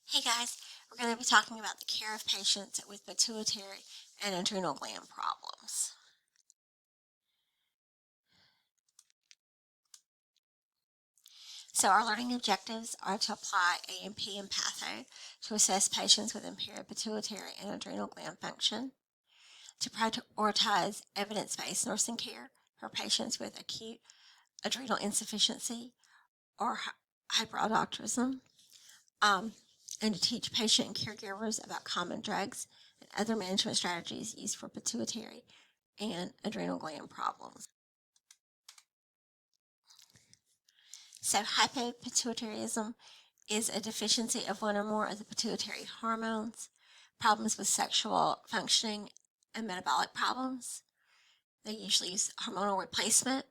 Hey guys, we're going to be talking about the care of patients with pituitary and adrenal gland problems. So our learning objectives are to apply A&P and Patho to assess patients with impaired pituitary and adrenal gland function, to prioritize evidence-based nursing care for patients with acute adrenal insufficiency or hyperaldosteronism, and to teach patient and caregivers about common drugs and other management strategies used for pituitary and adrenal gland problems. So hypopituitarism is a deficiency of one or more of the pituitary hormones, problems with sexual functioning, and metabolic problems. They usually use hormonal replacement.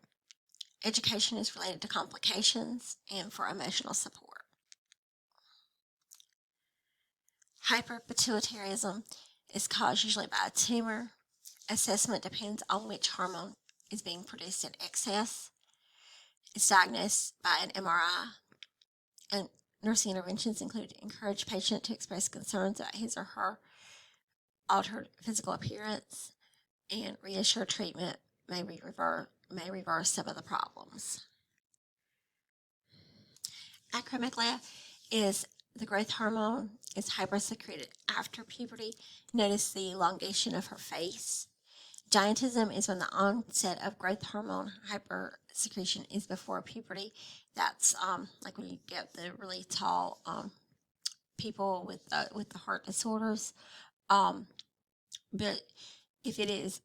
Education is related to complications and for emotional support. Hyperpituitarism is caused usually by a tumor. Assessment depends on which hormone is being produced in excess. It's diagnosed by an MRI, and nursing interventions include encourage patient to express concerns about his or her altered physical appearance, and reassure treatment may reverse some of the problems. Acromegalia is the growth hormone is hypersecreted after puberty. Notice the elongation of her face. Giantism is when the onset of growth hormone hypersecretion is before puberty. That's like when you get the really tall people with the heart disorders. But if it is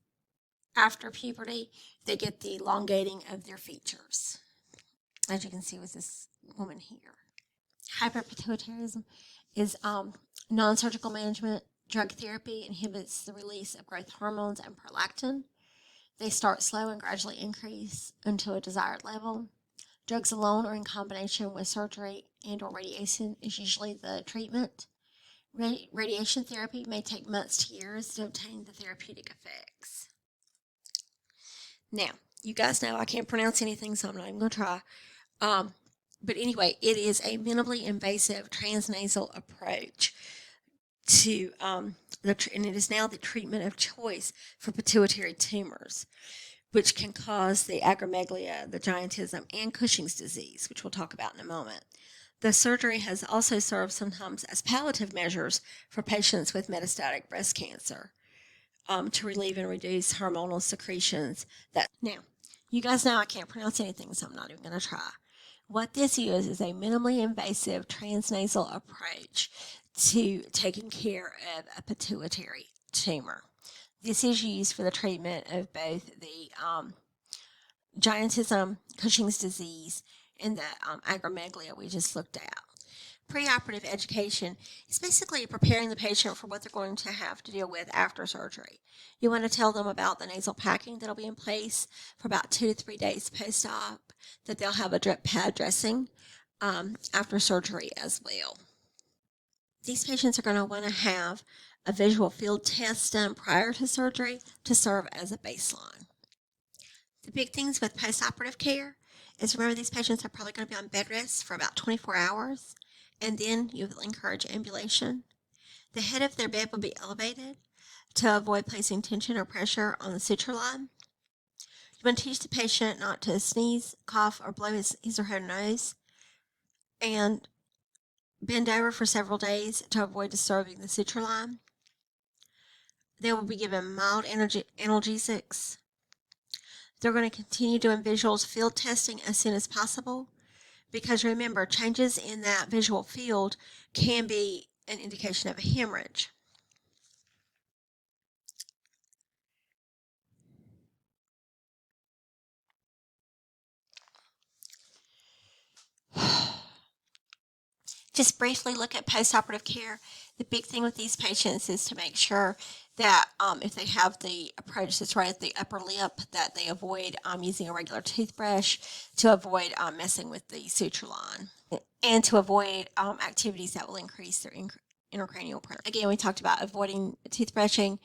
after puberty, they get the elongating of their features, as you can see with this woman here. Hyperpituitarism is non-surgical management. Drug therapy inhibits the release of growth hormones and prolactin. They start slow and gradually increase until a desired level. Drugs alone or in combination with surgery and or radiation is usually the treatment. Radiation therapy may take months to years to obtain the therapeutic effects. Now, you guys know I can't pronounce anything, so I'm not even going to try. But anyway, it is a minimally invasive transnasal approach to, and it is now the treatment of choice for pituitary tumors, which can cause the acromegalia, the giantism, and Cushing's disease, which we'll talk about in a moment. The surgery has also served sometimes as palliative measures for patients with metastatic breast cancer to relieve and reduce hormonal secretions. Now, you guys know I can't pronounce anything, so I'm not even going to try. What this is a minimally invasive transnasal approach to taking care of a pituitary tumor. This is used for the treatment of both the giantism, Cushing's disease, and the acromegalia we just looked at. Preoperative education is basically preparing the patient for what they're going to have to deal with after surgery. You want to tell them about the nasal packing that'll be in place for about 2 to 3 days post-op, that they'll have a drip pad dressing after surgery as well. These patients are going to want to have a visual field test done prior to surgery to serve as a baseline. The big things with post-operative care is, remember, these patients are probably going to be on bed rest for about 24 hours, and then you will encourage ambulation. The head of their bed will be elevated to avoid placing tension or pressure on the suture line. You want to teach the patient not to sneeze, cough, or blow his or her nose, and bend over for several days to avoid disturbing the suture line. They will be given mild analgesics. They're going to continue doing visual field testing as soon as possible, because remember, changes in that visual field can be an indication of a hemorrhage. Just briefly look at postoperative care. The big thing with these patients is to make sure that if they have the approach that's right at the upper lip, that they avoid using a regular toothbrush, to avoid messing with the suture line, and to avoid activities that will increase their intracranial pressure. Again, we talked about avoiding toothbrushing.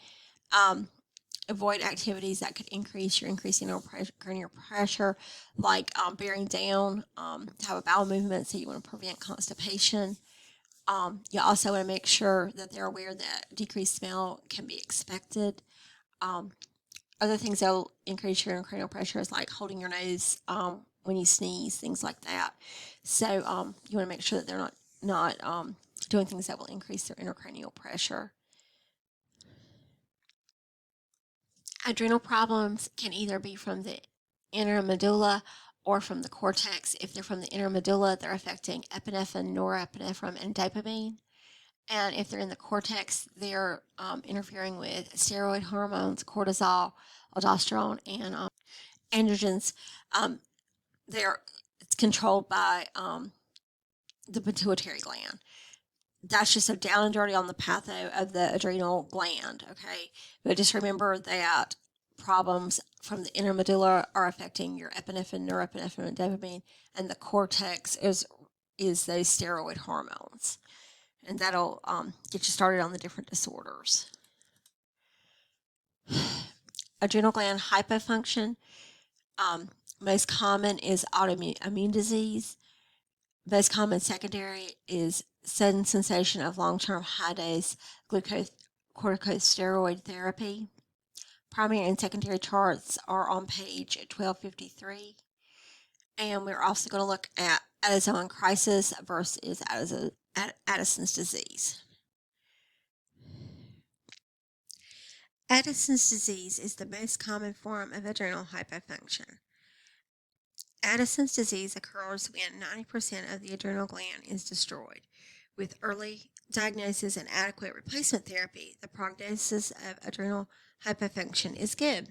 Avoid activities that could increase your intracranial pressure, like bearing down, to have a bowel movement, so you want to prevent constipation. You also want to make sure that they're aware that decreased smell can be expected. Other things that will increase your intracranial pressure is like holding your nose when you sneeze, things like that. So you want to make sure that they're not doing things that will increase their intracranial pressure. Adrenal problems can either be from the inner medulla or from the cortex. If they're from the inner medulla, they're affecting epinephrine, norepinephrine, and dopamine. And if they're in the cortex, they're interfering with steroid hormones, cortisol, aldosterone, and androgens. It's controlled by the pituitary gland. That's just so down and dirty on the patho of the adrenal gland, okay? But just remember that problems from the inner medulla are affecting your epinephrine, norepinephrine, and dopamine, and the cortex is those steroid hormones. And that'll get you started on the different disorders. Adrenal gland hypofunction. Most common is autoimmune disease. Most common secondary is sudden sensation of long-term high-dose glucocorticosteroid therapy. Primary and secondary charts are on page 1253. And we're also going to look at Addisonian crisis versus Addison's disease. Addison's disease is the most common form of adrenal hypofunction. Addison's disease occurs when 90% of the adrenal gland is destroyed. With early diagnosis and adequate replacement therapy, the prognosis of adrenal hypofunction is good.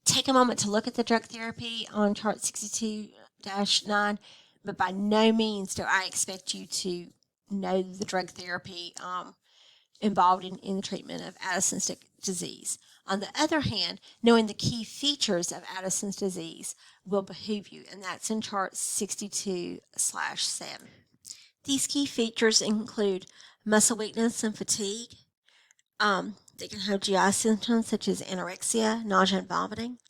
Take a moment to look at the drug therapy on chart 62-9, but by no means do I expect you to know the drug therapy involved in the treatment of Addison's disease. On the other hand, knowing the key features of Addison's disease will behoove you, and that's in chart 62/7. These key features include muscle weakness and fatigue. They can have GI symptoms such as anorexia, nausea, and vomiting,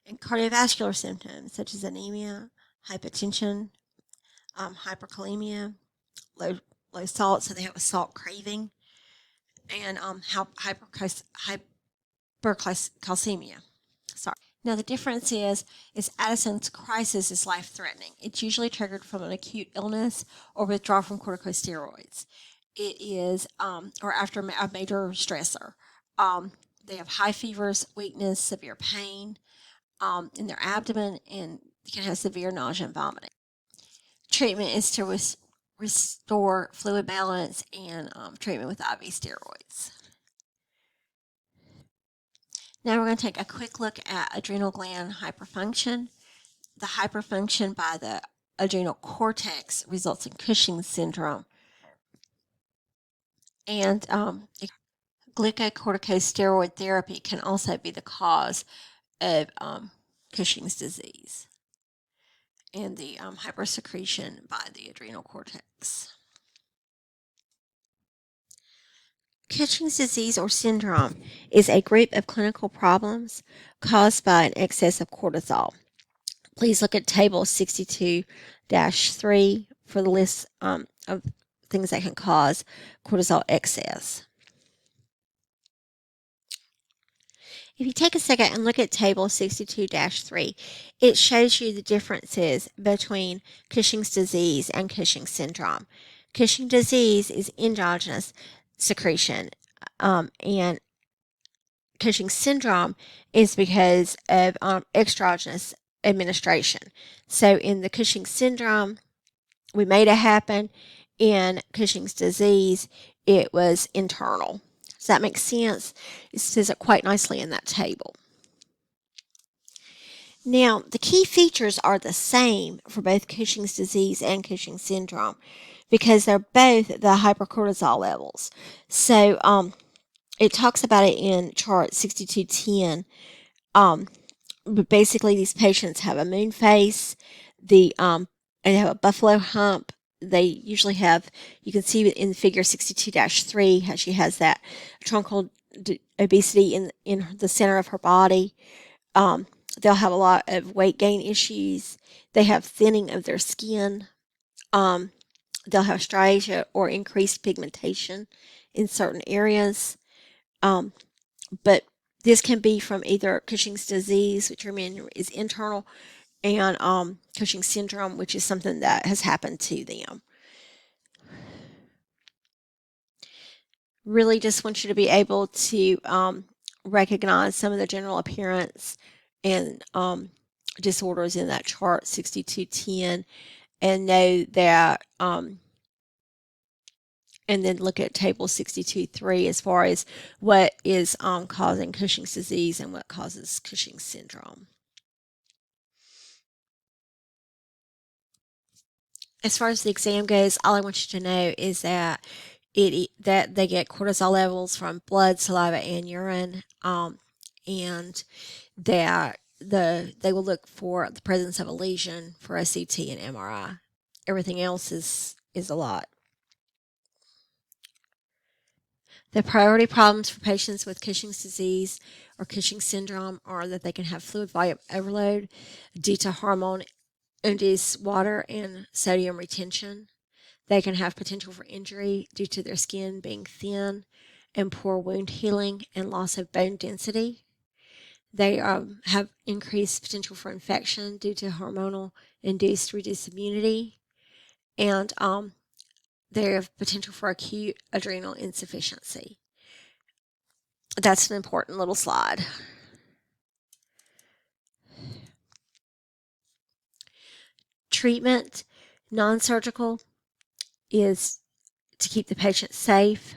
and cardiovascular symptoms such as anemia, hypertension, hyperkalemia, low salt, so they have a salt craving, and hypercalcemia. Now the difference is Addison's crisis is life-threatening. It's usually triggered from an acute illness or withdrawal from corticosteroids. It is or after a major stressor. They have high fevers, weakness, severe pain in their abdomen, and they can have severe nausea and vomiting. Treatment is to restore fluid balance and treatment with IV steroids. Now we're going to take a quick look at adrenal gland hyperfunction. The hyperfunction by the adrenal cortex results in Cushing's syndrome. And glucocorticosteroid therapy can also be the cause of Cushing's disease and the hypersecretion by the adrenal cortex. Cushing's disease or syndrome is a group of clinical problems caused by an excess of cortisol. Please look at table 62-3 for the list of things that can cause cortisol excess. If you take a second and look at table 62-3, it shows you the differences between Cushing's disease and Cushing's syndrome. Cushing's disease is endogenous secretion, and Cushing's syndrome is because of exogenous administration. So in the Cushing's syndrome, we made it happen. In Cushing's disease, it was internal. Does that make sense? It says it quite nicely in that table. Now, the key features are the same for both Cushing's disease and Cushing's syndrome because they're both the hypercortisol levels. So it talks about it in chart 62-10. But basically, these patients have a moon face. They have a buffalo hump. They usually have, you can see in figure 62-3 how she has that truncal obesity in the center of her body. They'll have a lot of weight gain issues. They have thinning of their skin. They'll have striatia or increased pigmentation in certain areas. But this can be from either Cushing's disease, which is internal, and Cushing's syndrome, which is something that has happened to them. Really just want you to be able to recognize some of the general appearance and disorders in that chart 6210, and know that and then look at table 62.3 as far as what is causing Cushing's disease and what causes Cushing's syndrome. As far as the exam goes, all I want you to know is that that they get cortisol levels from blood, saliva, and urine, and that they will look for the presence of a lesion for a CT and MRI. Everything else is a lot. The priority problems for patients with Cushing's disease or Cushing's syndrome are that they can have fluid volume overload due to hormone-induced water and sodium retention. They can have potential for injury due to their skin being thin and poor wound healing and loss of bone density. They have increased potential for infection due to hormonal-induced reduced immunity, and they have potential for acute adrenal insufficiency. That's an important little slide. Treatment, non-surgical, is to keep the patient safe.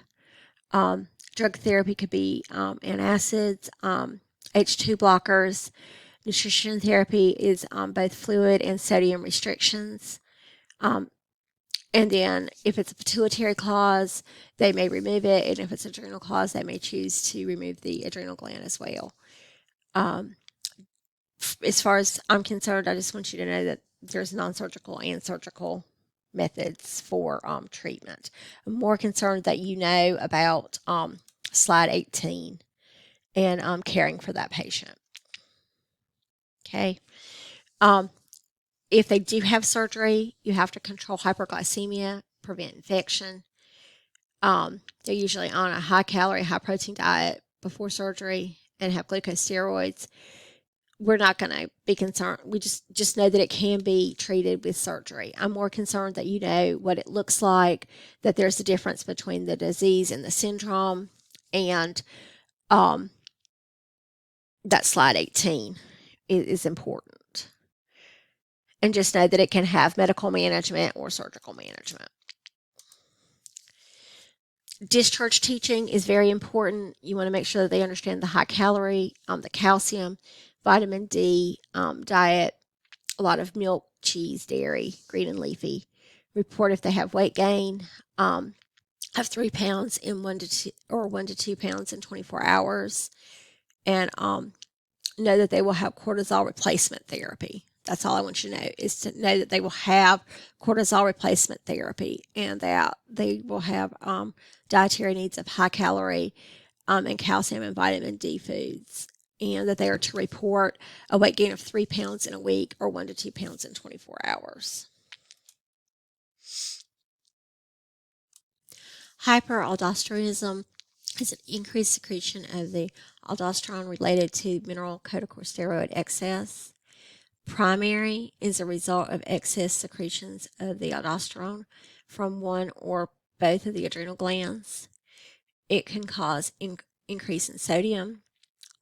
Drug therapy could be antacids, H2 blockers. Nutrition therapy is both fluid and sodium restrictions. And then if it's a pituitary clause, they may remove it. And if it's adrenal clause, they may choose to remove the adrenal gland as well. As far as I'm concerned, I just want you to know that there's non-surgical and surgical methods for treatment. I'm more concerned that you know about slide 18 and caring for that patient. Okay. If they do have surgery, you have to control hyperglycemia, prevent infection. They're usually on a high-calorie, high-protein diet before surgery and have glucosteroids. We're not going to be concerned. We just know that it can be treated with surgery. I'm more concerned that you know what it looks like, that there's a difference between the disease and the syndrome, and that slide 18 is important. And just know that it can have medical management or surgical management. Discharge teaching is very important. You want to make sure that they understand the high calorie, the calcium, vitamin D diet, a lot of milk, cheese, dairy, green and leafy. Report if they have weight gain, of 3 pounds in 1 to 2 pounds in 24 hours, and know that they will have cortisol replacement therapy. That's all I want you to know, is to know that they will have cortisol replacement therapy and that they will have dietary needs of high calorie and calcium and vitamin D foods, and that they are to report a weight gain of 3 pounds in a week or 1 to 2 pounds in 24 hours. Hyperaldosteronism is an increased secretion of the aldosterone related to mineral corticosteroid excess. Primary is a result of excess secretions of the aldosterone from one or both of the adrenal glands. It can cause increase in sodium,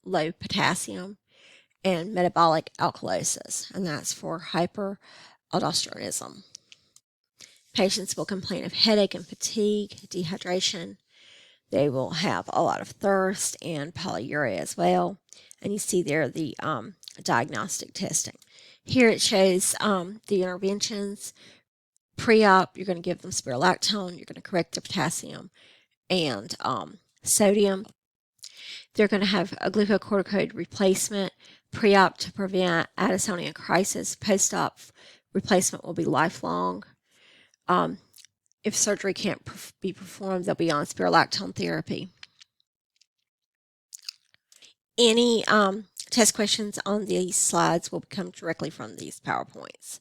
low potassium, and metabolic alkalosis, and that's for hyperaldosteronism. Patients will complain of headache and fatigue, dehydration. They will have a lot of thirst and polyuria as well. And you see there the diagnostic testing. Here it shows the interventions. Pre-op, you're going to give them spirulactone. You're going to correct the potassium and sodium. They're going to have a glucocorticoid replacement pre-op to prevent Addisonian crisis. Post-op replacement will be lifelong. If surgery can't be performed, they'll be on spirulactone therapy. Any test questions on these slides will come directly from these PowerPoints.